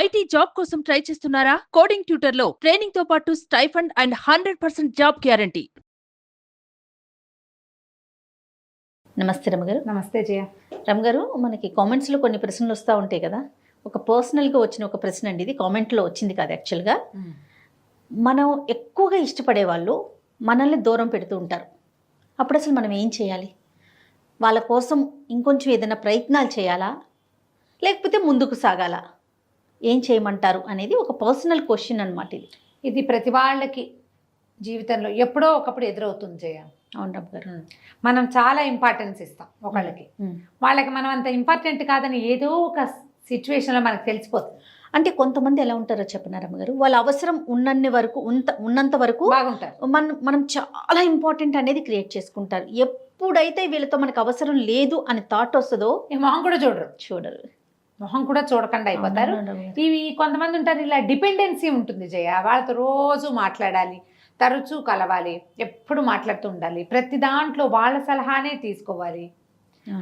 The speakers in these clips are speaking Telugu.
ఐటీ జాబ్ కోసం ట్రై చేస్తున్నారా? కోడింగ్ ట్యూటర్ లో ట్రైనింగ్ తో పాటు స్టైఫండ్ అండ్ 100% జాబ్ గ్యారంటీ. నమస్తే రమగారు. నమస్తే జయ. రమగారు, మనకి కామెంట్స్లో కొన్ని ప్రశ్నలు వస్తూ ఉంటాయి కదా. ఒక పర్సనల్గా వచ్చిన ఒక ప్రశ్న అండి ఇది. కామెంట్లో వచ్చింది కాదు యాక్చువల్గా. మనం ఎక్కువగా ఇష్టపడే వాళ్ళు మనల్ని దూరం పెడుతూ ఉంటారు. అప్పుడు అసలు మనం ఏం చేయాలి? వాళ్ళ కోసం ఇంకొంచెం ఏదైనా ప్రయత్నాలు చేయాలా, లేకపోతే ముందుకు సాగాలా? ఏం చేయమంటారు అనేది ఒక పర్సనల్ క్వశ్చన్ అనమాట ఇది. ఇది ప్రతి వాళ్ళకి జీవితంలో ఎప్పుడో ఒకప్పుడు ఎదురవుతుంది జయ. అవును రమగారు. మనం చాలా ఇంపార్టెన్స్ ఇస్తాం ఒకళ్ళకి, వాళ్ళకి మనం అంత ఇంపార్టెంట్ కాదని ఏదో ఒక సిచ్యువేషన్లో మనకు తెలిసిపోతుంది. అంటే కొంతమంది ఎలా ఉంటారో చెప్పిన రమగారు, వాళ్ళ అవసరం ఉన్నంత వరకు బాగుంటారు. మనం చాలా ఇంపార్టెంట్ అనేది క్రియేట్ చేసుకుంటారు. ఎప్పుడైతే వీళ్ళతో మనకు అవసరం లేదు అని థాట్ వస్తుందో మొహం కూడా చూడరు, మొహం కూడా చూడకుండా అయిపోతారు. ఇవి కొంతమంది ఉంటారు, ఇలా డిపెండెన్సీ ఉంటుంది జయ. వాళ్ళతో రోజు మాట్లాడాలి, తరచూ కలవాలి, ఎప్పుడు మాట్లాడుతూ ఉండాలి, ప్రతి దాంట్లో వాళ్ళ సలహానే తీసుకోవాలి,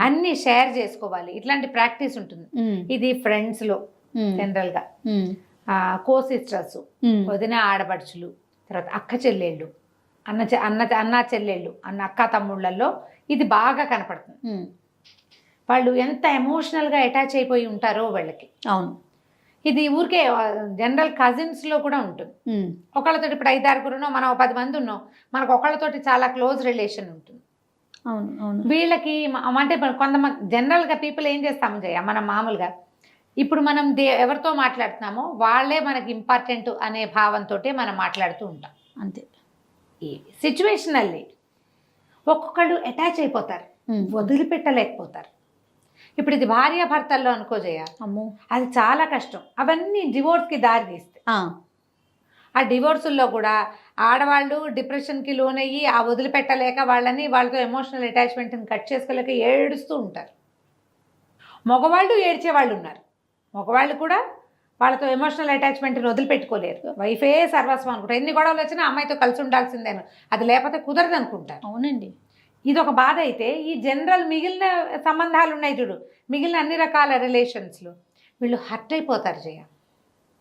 అన్ని షేర్ చేసుకోవాలి. ఇట్లాంటి ప్రాక్టీస్ ఉంటుంది. ఇది ఫ్రెండ్స్లో జనరల్గా, కో సిస్టర్స్, వదిన ఆడపడుచులు, తర్వాత అక్క చెల్లెళ్ళు, అన్న చెల్లెళ్ళు, అక్క తమ్ముళ్ళల్లో ఇది బాగా కనపడుతుంది. వాళ్ళు ఎంత ఎమోషనల్గా అటాచ్ అయిపోయి ఉంటారో వాళ్ళకి. అవును. ఇది ఊరికే జనరల్ కజిన్స్లో కూడా ఉంటుంది. ఒకళ్ళతోటి ఇప్పుడు 5-6 మనం 10 మంది ఉన్నాం, మనకు ఒకళ్ళతోటి చాలా క్లోజ్ రిలేషన్ ఉంటుంది. అవును అవును. వీళ్ళకి అంటే కొంతమంది జనరల్గా పీపుల్ ఏం చేస్తాము జయ, మనం మామూలుగా ఇప్పుడు మనం ఎవరితో మాట్లాడుతున్నామో వాళ్ళే మనకి ఇంపార్టెంట్ అనే భావంతో మనం మాట్లాడుతూ ఉంటాం. అంతే. ఈ సిచ్యువేషనల్లీ ఒక్కొక్కళ్ళు అటాచ్ అయిపోతారు, వదిలిపెట్టలేకపోతారు. ఇప్పుడు ఇది భార్యాభర్తల్లో అనుకో జయ, అమ్మో అది చాలా కష్టం. అవన్నీ డివోర్స్కి దారి తీస్తాయి. ఆ డివోర్సుల్లో కూడా ఆడవాళ్ళు డిప్రెషన్కి లోనయ్యి ఆ వదిలిపెట్టలేక వాళ్ళతో ఎమోషనల్ అటాచ్మెంట్ని కట్ చేసుకోలేక ఏడుస్తూ ఉంటారు. మగవాళ్ళు ఏడ్చేవాళ్ళు ఉన్నారు. మగవాళ్ళు కూడా వాళ్ళతో ఎమోషనల్ అటాచ్మెంట్ని వదిలిపెట్టుకోలేరు. వైఫే సర్వస్వం అనుకుంటారు. ఎన్ని గొడవలు వచ్చినా అమ్మాయితో కలిసి ఉండాల్సిందేను, అది లేకపోతే కుదరదు అనుకుంటారు. అవునండి. ఇది ఒక బాధ. అయితే ఈ జనరల్ మిగిలిన సంబంధాలు ఉన్నాయి చూడు, మిగిలిన అన్ని రకాల రిలేషన్స్లో వీళ్ళు హర్ట్ అయిపోతారు జయ.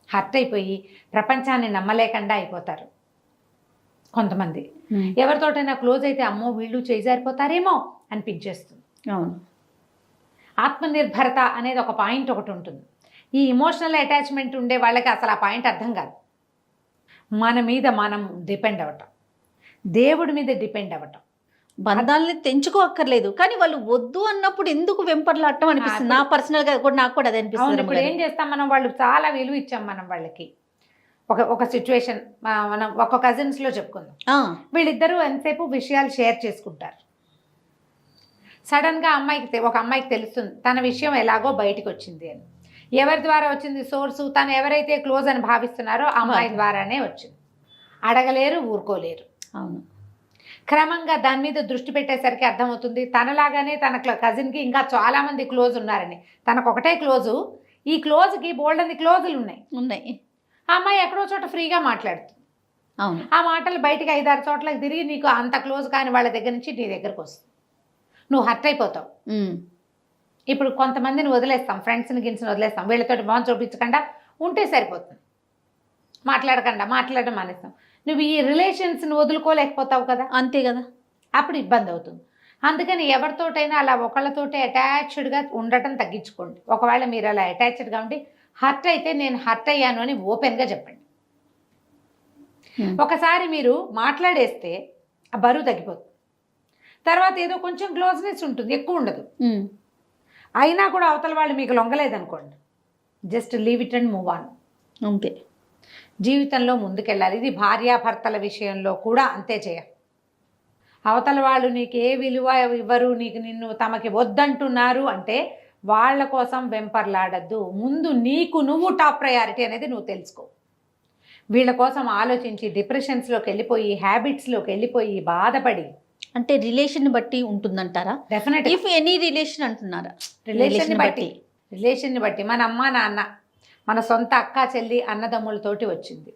హర్ట్ అయిపోయి ప్రపంచాన్ని నమ్మలేకుండా అయిపోతారు. కొంతమంది ఎవరితోటైనా క్లోజ్ అయితే అమ్మో వీళ్ళు చేజారిపోతారేమో అనిపించేస్తుంది. అవును. ఆత్మనిర్భరత అనేది ఒక పాయింట్ ఒకటి ఉంటుంది. ఈ ఎమోషనల్ అటాచ్మెంట్ ఉండే వాళ్ళకి అసలు ఆ పాయింట్ అర్థం కాదు. మన మీద మనం డిపెండ్ అవ్వటం, దేవుడి మీద డిపెండ్ అవ్వటం. బంధాలని తెంచుకోక్కర్లేదు, కానీ వాళ్ళు వద్దు అన్నప్పుడు ఎందుకు వెంపర్లాడటం అనిపిస్తుంది. నా పర్సనల్గా కూడా నాకు కూడా అది అనిపిస్తుంది. ఇప్పుడు ఏం చేస్తాం మనం, వాళ్ళు చాలా విలువ ఇచ్చాం మనం వాళ్ళకి. ఒక సిచ్యువేషన్ మనం ఒక కజిన్స్లో చెప్పుకుందాం. వీళ్ళిద్దరూ ఎంతసేపు విషయాలు షేర్ చేసుకుంటారు. సడన్గా ఒక అమ్మాయికి తెలుస్తుంది తన విషయం ఎలాగో బయటికి వచ్చింది అని. ఎవరి ద్వారా వచ్చింది సోర్సు? తను ఎవరైతే క్లోజ్ అని భావిస్తున్నారో ఆ అమ్మాయి ద్వారానే వచ్చింది. అడగలేరు, ఊరుకోలేరు. అవును. క్రమంగా దాని మీద దృష్టి పెట్టేసరికి అర్థమవుతుంది తనలాగానే తన కజిన్కి ఇంకా చాలామంది క్లోజ్ ఉన్నారని. తనకు ఒకటే క్లోజు, ఈ క్లోజ్కి బోల్డన్ని క్లోజులు ఉన్నాయి. ఆ అమ్మాయి ఎక్కడో చోట ఫ్రీగా మాట్లాడుతుంది. అవును. ఆ మాటలు బయటికి 5-6 చోట్లకి తిరిగి నీకు అంత క్లోజ్ కాని వాళ్ళ దగ్గర నుంచి నీ దగ్గరకు వస్తుంది. నువ్వు హర్ట్ అయిపోతావు. ఇప్పుడు కొంతమందిని వదిలేస్తాం, ఫ్రెండ్స్ని గిన్స్ని వదిలేస్తాం. వీళ్ళతోటి మొహం చూపించకుండా ఉంటే సరిపోతుంది, మాట్లాడడం మానేస్తాం. నువ్వు ఈ రిలేషన్స్ని వదులుకోలేకపోతావు కదా. అంతే కదా. అప్పుడు ఇబ్బంది అవుతుంది. అందుకని ఎవరితోటైనా అలా ఒకళ్ళతోటే అటాచ్డ్గా ఉండటం తగ్గించుకోండి. ఒకవేళ మీరు అలా అటాచ్డ్గా ఉండి హర్ట్ అయితే నేను హర్ట్ అయ్యాను అని ఓపెన్గా చెప్పండి. ఒకసారి మీరు మాట్లాడేస్తే ఆ బరువు తగ్గిపోతుంది. తర్వాత ఏదో కొంచెం క్లోజ్నెస్ ఉంటుంది, ఎక్కువ ఉండదు. అయినా కూడా అవతల వాళ్ళు మీకు లొంగలేదనుకోండి, just leave it and move on. అంతే. జీవితంలో ముందుకెళ్ళాలి. ఇది భార్యాభర్తల విషయంలో కూడా అంతే చేయాలి. అవతల వాళ్ళు నీకు ఏ విలువ ఇవ్వరు, నిన్ను తమకి వద్దంటున్నారు అంటే వాళ్ళ కోసం వెంపర్లాడద్దు. ముందు నువ్వు టాప్ ప్రయారిటీ అనేది నువ్వు తెలుసుకో. వీళ్ళ కోసం ఆలోచించి డిప్రెషన్స్లోకి వెళ్ళిపోయి, హ్యాబిట్స్లోకి వెళ్ళిపోయి బాధపడి, అంటే రిలేషన్ బట్టి ఉంటుందంటారా? డెఫినెట్. ఇఫ్ ఎనీ రిలేషన్ అంటున్నారా? రిలేషన్ని బట్టి మన అమ్మ నాన్న, మన సొంత అక్క చెల్లి అన్నదమ్ములతోటి వచ్చింది,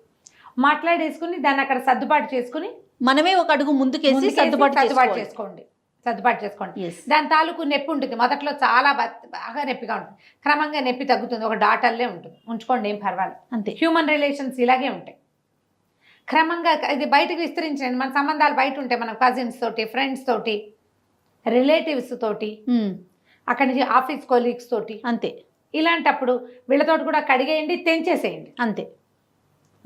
మాట్లాడేసుకుని దాన్ని అక్కడ సర్దుబాటు చేసుకుని మనమే ఒక అడుగు ముందుకేసి సర్దుబాటు చేసుకోండి. సర్దుబాటు చేసుకోండి. Yes. దాని తాలూకు నొప్పి ఉంటుంది, మొదట్లో చాలా బాగా నొప్పిగా ఉంటుంది, క్రమంగా నొప్పి తగ్గుతుంది, ఒక డాటర్లే ఉంటుంది, ఉంచుకోండి, ఏం పర్వాలేదు. అంతే. హ్యూమన్ రిలేషన్స్ ఇలాగే ఉంటాయి, క్రమంగా ఇది బయటకు విస్తరించండి. మన సంబంధాలు బయట ఉంటాయి, మన కజిన్స్ తోటి, ఫ్రెండ్స్ తోటి, రిలేటివ్స్ తోటి, అక్కడి నుంచి ఆఫీస్ కొలీగ్స్ తోటి. అంతే. ఇలాంటప్పుడు వీళ్ళతోటి కూడా కడిగేయండి, తెంచేసేయండి, అంతే.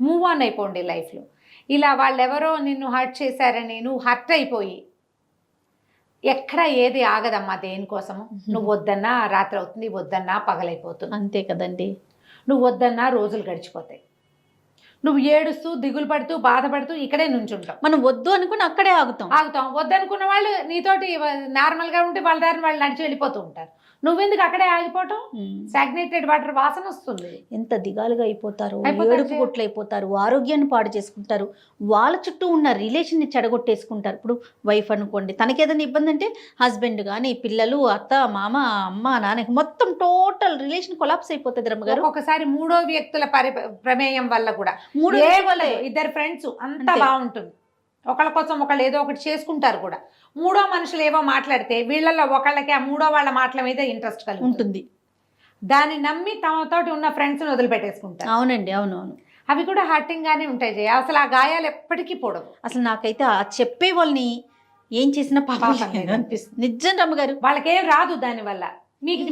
మూవ్ ఆన్ అయిపోండి లైఫ్లో. ఇలా వాళ్ళెవరో నిన్ను హర్ట్ చేశారని నువ్వు హర్ట్ అయిపోయి ఎక్కడ ఏది ఆగదమ్మా దేనికోసము. నువ్వు వద్దన్నా రాత్రి అవుతుంది, వద్దన్నా పగలైపోతుంది, అంతే కదండి. నువ్వు వద్దన్నా రోజులు గడిచిపోతాయి, నువ్వు ఏడుస్తూ దిగులు పడుతూ బాధపడుతూ ఇక్కడే నుంచుంటావు. మనం వద్దు అనుకుని అక్కడే ఆగుతాం. వద్దనుకున్న వాళ్ళు నీతోటి నార్మల్గా ఉంటే వాళ్ళ దారిని వాళ్ళు నడిచి వెళ్ళిపోతూ ఉంటారు, నువ్వెందుకు అక్కడే ఆగిపోవటం? స్టాగ్నేటెడ్ వాటర్ వాసన వస్తుంది. ఎంత దిగాలుగా అయిపోతారు, ఏడుపు గుట్లు అయిపోతారు, ఆరోగ్యాన్ని పాడు చేసుకుంటారు, వాళ్ళ చుట్టూ ఉన్న రిలేషన్ని చెడగొట్టేసుకుంటారు. ఇప్పుడు వైఫ్ అనుకోండి, తనకి ఏదైనా ఇబ్బంది అంటే హస్బెండ్ కానీ, పిల్లలు, అత్త, మామ, అమ్మ, నాన్న, మొత్తం టోటల్ రిలేషన్ కొలాప్స్ అయిపోతుంది. రమ్మగారు ఒకసారి మూడో వ్యక్తుల ప్రమేయం వల్ల కూడా, ఇద్దరు ఫ్రెండ్స్ అంతా బాగుంటుంది, ఒకళ్ళ కోసం ఒకళ్ళు ఏదో ఒకటి చేసుకుంటారు కూడా, మూడో మనుషులు ఏవో మాట్లాడితే వీళ్ళల్లో ఒకళ్ళకి ఆ మూడో వాళ్ళ మాటల మీద ఇంట్రెస్ట్ కలిగి ఉంటుంది, దాన్ని నమ్మి తమతోటి ఉన్న ఫ్రెండ్స్ని వదిలిపెట్టేసుకుంటారు. అవునండి, అవునవును. అవి కూడా హర్టింగ్ గానే ఉంటాయి జయ, అసలు ఆ గాయాలు ఎప్పటికీ పోడవు. అసలు నాకైతే ఆ చెప్పే వాళ్ళని ఏం చేసినా పాపం అనిపిస్తుంది. నిజం రమ్మగారు, వాళ్ళకేం రాదు దానివల్ల,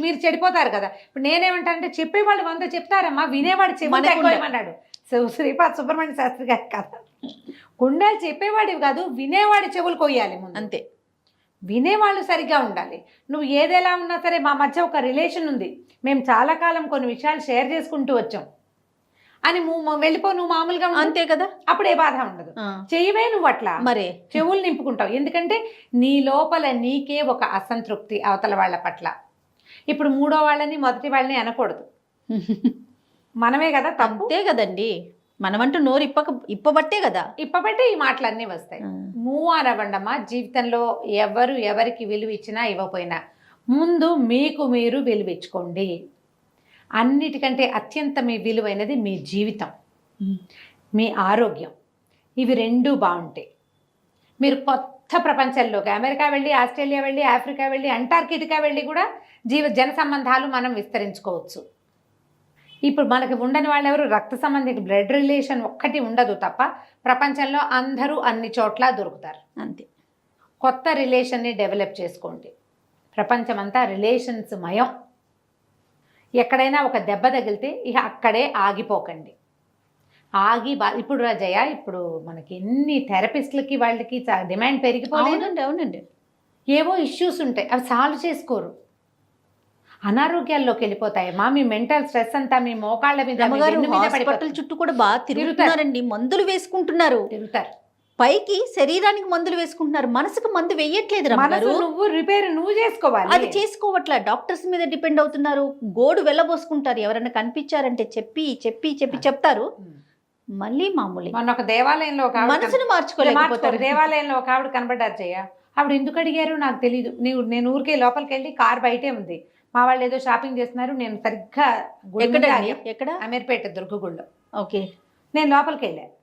మీరు చెడిపోతారు కదా. ఇప్పుడు నేనేమంటానంటే చెప్పేవాళ్ళు 100 చెప్తారమ్మా, వినేవాడు చెప్పమన్నాడు శ్రీపాద్ సుబ్రహ్మణ్య శాస్త్రి గారి కథ. గుండెలు చెప్పేవాడివి కాదు, వినేవాడి చెవులు కొయ్యాలి ముందు. అంతే. వినేవాళ్ళు సరిగ్గా ఉండాలి. నువ్వు ఏదెలా ఉన్నా సరే, మా మధ్య ఒక రిలేషన్ ఉంది, మేము చాలా కాలం కొన్ని విషయాలు షేర్ చేసుకుంటూ వచ్చాం అని వెళ్ళిపో, నువ్వు మామూలుగా అంతే కదా, అప్పుడు ఏ బాధ ఉండదు. చెయ్యవే నువ్వు అట్లా మరే చెవులు నింపుకుంటావు, ఎందుకంటే నీ లోపల నీకే ఒక అసంతృప్తి అవతల వాళ్ళ పట్ల. ఇప్పుడు మూడో వాళ్ళని మొదటి వాళ్ళని అనకూడదు, మనమే కదా తప్పు. అంతే కదండి, మనమంటూ నోరు ఇప్పబట్టే కదా, ఇప్పబట్టే ఈ మాటలన్నీ వస్తాయి. మూవ్ ఆన్ అవ్వండమ్మా. జీవితంలో ఎవరికి విలువ ఇచ్చినా ఇవ్వపోయినా ముందు మీకు మీరు విలువించుకోండి. అన్నిటికంటే అత్యంత మీ విలువైనది మీ జీవితం, మీ ఆరోగ్యం. ఇవి రెండూ బాగుంటాయి. మీరు కొత్త ప్రపంచంలోకి అమెరికా వెళ్ళి, ఆస్ట్రేలియా వెళ్ళి, ఆఫ్రికా వెళ్ళి, అంటార్కిటికా వెళ్ళి కూడా జన సంబంధాలు మనం విస్తరించుకోవచ్చు. ఇప్పుడు మనకి ఉండని వాళ్ళు ఎవరు, రక్త సంబంధిక బ్లడ్ రిలేషన్ ఒక్కటి ఉండదు తప్ప ప్రపంచంలో అందరూ అన్ని చోట్ల దొరుకుతారు. అంతే. కొత్త రిలేషన్ని డెవలప్ చేసుకోండి. ప్రపంచం అంతా రిలేషన్స్ మయం. ఎక్కడైనా ఒక దెబ్బ తగిలితే ఇక అక్కడే ఆగిపోకండి. ఇప్పుడు రాజయ్య, ఇప్పుడు మనకి ఎన్ని థెరపిస్టులకి వాళ్ళకి డిమాండ్ పెరిగిపోలేదు. అవునండి. ఏవో ఇష్యూస్ ఉంటాయి, అవి సాల్వ్ చేసుకోరు, అనారోగ్యాల్లోకి వెళ్ళిపోతాయమ్మా. మీ మెంటల్ స్ట్రెస్ అంతా మీ మోకాళ్ళ మీద, హాస్పిటల్ చుట్టూ కూడా బాగా తిరుగుతారండి, మందులు వేసుకుంటున్నారు, తిరుగుతారు. పైకి శరీరానికి మందులు వేసుకుంటున్నారు, మనసుకు మందు వేయట్లేదు. నువ్వు రిపేర్ నువ్వు చేసుకోవాలి, అది చేసుకోవట్లా. డాక్టర్స్ మీద డిపెండ్ అవుతున్నారు, గోడు వెళ్ళబోసుకుంటారు. ఎవరైనా కనిపించారంటే చెప్తారు, మళ్ళీ మామూలు. మొన్న ఒక దేవాలయంలో మనసును మార్చుకోలేకపోతారు. దేవాలయంలో ఒక ఆవిడ కనబడ్డారు జయ. ఆవిడ ఎందుకు అడిగారు నాకు తెలియదు. నేను ఊరికే లోపలికి వెళ్ళి కార్ బయటే ఉంది, మా వాళ్ళు ఏదో షాపింగ్ చేస్తున్నారు, నేను సరిగ్గా ఎక్కడ అమీర్పేట దుర్గగుళ్ళో. ఓకే. నేను లోపలికి వెళ్ళాను,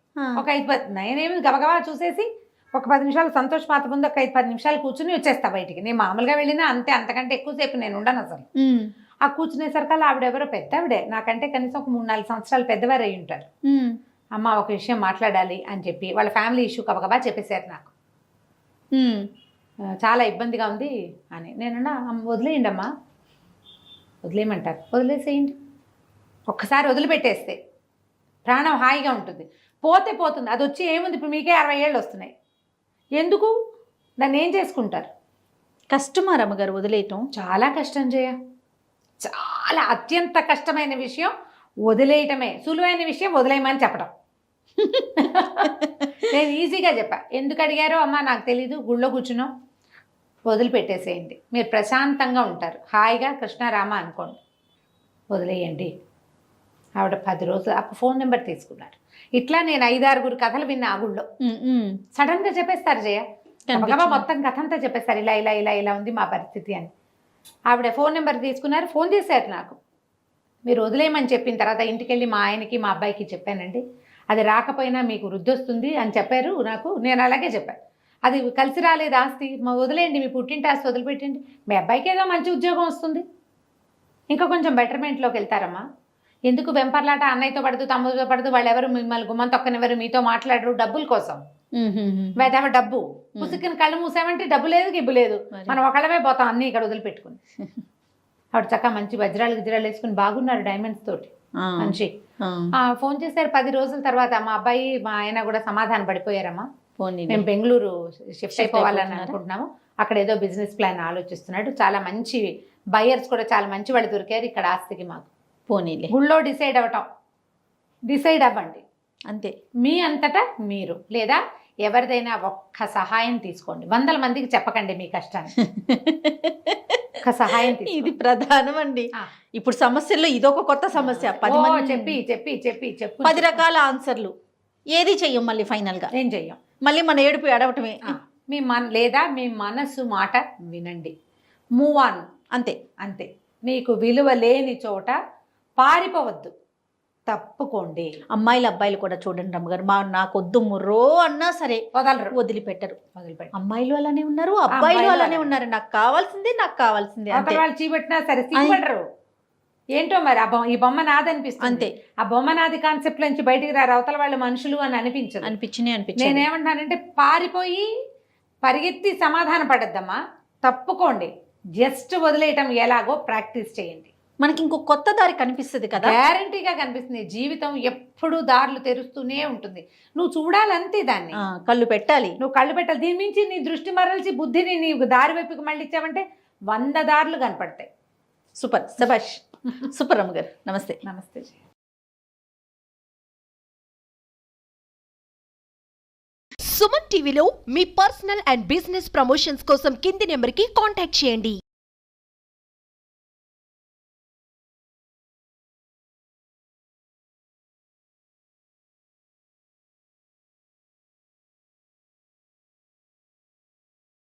ఒక 5-10 నేనేమి గబగబా చూసేసి ఒక 10 నిమిషాలు సంతోష్ మాత ముందు ఒక 5-10 నిమిషాలు కూర్చుని వచ్చేస్తా బయటికి. నేను మామూలుగా వెళ్ళినా అంతే, అంతకంటే ఎక్కువసేపు నేను ఉండను అసలు. ఆ కూర్చునేసరికల్లా ఆవిడెవరో పెద్దవిడే, నాకంటే కనీసం ఒక 3-4 సంవత్సరాలు పెద్దవారు అయి ఉంటారు. అమ్మ ఒక విషయం మాట్లాడాలి అని చెప్పి వాళ్ళ ఫ్యామిలీ ఇష్యూ గబగబా చెప్పేశారు నాకు. చాలా ఇబ్బందిగా ఉంది అని. నేనన్నా వదిలేయండి అమ్మా, వదిలేయమంటారు, వదిలేసేయండి. ఒక్కసారి వదిలిపెట్టేస్తే ప్రాణం హాయిగా ఉంటుంది. పోతే పోతుంది, అది వచ్చి ఏముంది. ఇప్పుడు మీకే 60 ఏళ్ళు వస్తున్నాయి, ఎందుకు దాన్ని ఏం చేసుకుంటారు? కష్టమా రమ్మగారు వదిలేయటం? చాలా కష్టం జయ, చాలా అత్యంత కష్టమైన విషయం వదిలేయటమే. సులువైన విషయం వదిలేయమని చెప్పడం. నేను ఈజీగా చెప్పా. ఎందుకు అడిగారో అమ్మ నాకు తెలీదు, గుళ్ళో కూర్చున్నాం, వదిలిపెట్టేసేయండి, మీరు ప్రశాంతంగా ఉంటారు, హాయిగా కృష్ణారామ అనుకోండి, వదిలేయండి. ఆవిడ 10 రోజులు ఆ ఫోన్ నెంబర్ తీసుకున్నారు. ఇట్లా నేను 5-6 కథలు విన్నా ఆ గుళ్ళో. సడన్గా చెప్పేస్తారు జయ, మొత్తం కథ అంతా చెప్పేస్తారు, ఇలా ఇలా ఇలా ఇలా ఉంది మా పరిస్థితి అని. ఆవిడ ఫోన్ నెంబర్ తీసుకున్నారు, ఫోన్ చేశారు నాకు. మీరు వదిలేయమని చెప్పిన తర్వాత ఇంటికి వెళ్ళి మా ఆయనకి మా అబ్బాయికి చెప్పానండి, అది రాకపోయినా మీకు వృద్ధి వస్తుంది అని చెప్పారు నాకు. నేను అలాగే చెప్పాను. అది కలిసి రాలేదు ఆస్తి, వదిలేయండి, మీ పుట్టింటి ఆస్తి వదిలిపెట్టండి, మీ అబ్బాయికి ఏదో మంచి ఉద్యోగం వస్తుంది, ఇంకా కొంచెం బెటర్మెంట్లోకి వెళ్తారమ్మా. ఎందుకు వెంపర్లాట, అన్నయ్యతో పడదు తమ్ముడితో పడదు, వాళ్ళు ఎవరు మిమ్మల్ని గుమ్మం తొక్కనివ్వరు, మీతో మాట్లాడరు డబ్బుల కోసం. వేదేమో డబ్బు పుసుకుని కళ్ళు మూసామంటే డబ్బు లేదు గిబ్బు లేదు, మనం ఒకళ్ళమే పోతాం అన్నీ ఇక్కడ వదిలిపెట్టుకుని. ఆవిడ చక్కగా మంచి వజ్రాలు గిజ్రాలు వేసుకుని బాగున్నారు డైమండ్స్ తోటి మంచి. ఫోన్ చేశారు 10 రోజుల తర్వాత, మా అబ్బాయి మా ఆయన కూడా సమాధానం పడిపోయారమ్మా, మేము బెంగళూరు షిఫ్ట్ అయిపోవాలని అనుకుంటున్నాము, అక్కడ ఏదో బిజినెస్ ప్లాన్ ఆలోచిస్తున్నాడు, చాలా మంచి బయర్స్ కూడా చాలా మంచి వాళ్ళు దొరికారు ఇక్కడ ఆస్తికి మాకు. పోనీలే, గుళ్ళో డిసైడ్ అవ్వండి అంతే. మీ అంతటా మీరు, లేదా ఎవరిదైనా ఒక్క సహాయం తీసుకోండి, 100 మందికి చెప్పకండి మీ కష్టాన్ని, ఒక్క సహాయం తీసుకోండి. ఇది ప్రధానం అండి. ఇప్పుడు సమస్యల్లో ఇదొక కొత్త సమస్య. 10 మంది చెప్పి 10 రకాల ఆన్సర్లు, ఏది చెయ్యం మళ్ళీ ఫైనల్ గా, ఏం చెయ్యం, మళ్ళీ మన ఏడుపు ఏడవటమే. లేదా మీ మనసు మాట వినండి, మూవ్ ఆన్, అంతే. మీకు విలువ లేని చోట పారిపోవద్దు, తప్పుకోండి. అమ్మాయిలు అబ్బాయిలు కూడా చూడండి రమ్మగారు, నాకొద్దు ముర్రో అన్నా సరే వదిలిపెట్టరు. అమ్మాయిలు అలానే ఉన్నారు, అబ్బాయిలు అలానే ఉన్నారు, నాకు కావాల్సిందే వాళ్ళు చీపెట్టినా సరే సిగ్గుపడరు. ఏంటో మరి ఈ బొమ్మ నాదనిపిస్తుంది, అంతే. ఆ బొమ్మ నాది కాన్సెప్ట్ నుంచి బయటికి రారు, అవతల వాళ్ళ మనుషులు అని అనిపించింది. నేనేమంటానంటే పారిపోయి పరిగెత్తి సమాధాన పడద్దమ్మా, తప్పుకోండి, జస్ట్ వదిలేయటం ఎలాగో ప్రాక్టీస్ చేయండి. మనకి ఇంకో కొత్త దారి కనిపిస్తుంది కదా, గ్యారంటీగా కనిపిస్తుంది. జీవితం ఎప్పుడు దారులు తెరుస్తూనే ఉంటుంది, నువ్వు చూడాలంతే, దాన్ని కళ్ళు పెట్టాలి, దీని మించి నీ దృష్టి మరల్చి బుద్ధిని నీ దారి వైపుకి మళ్ళీ ఇచ్చావంటే 100 దారులు కనపడతాయి. సూపర్, శభాష్, సూపర్ రమ్మగారు. నమస్తే. నమస్తే. సుమన్ టీవీలో మీ పర్సనల్ అండ్ బిజినెస్ ప్రమోషన్స్ కోసం కింది నెంబర్కి కాంటాక్ట్ చేయండి.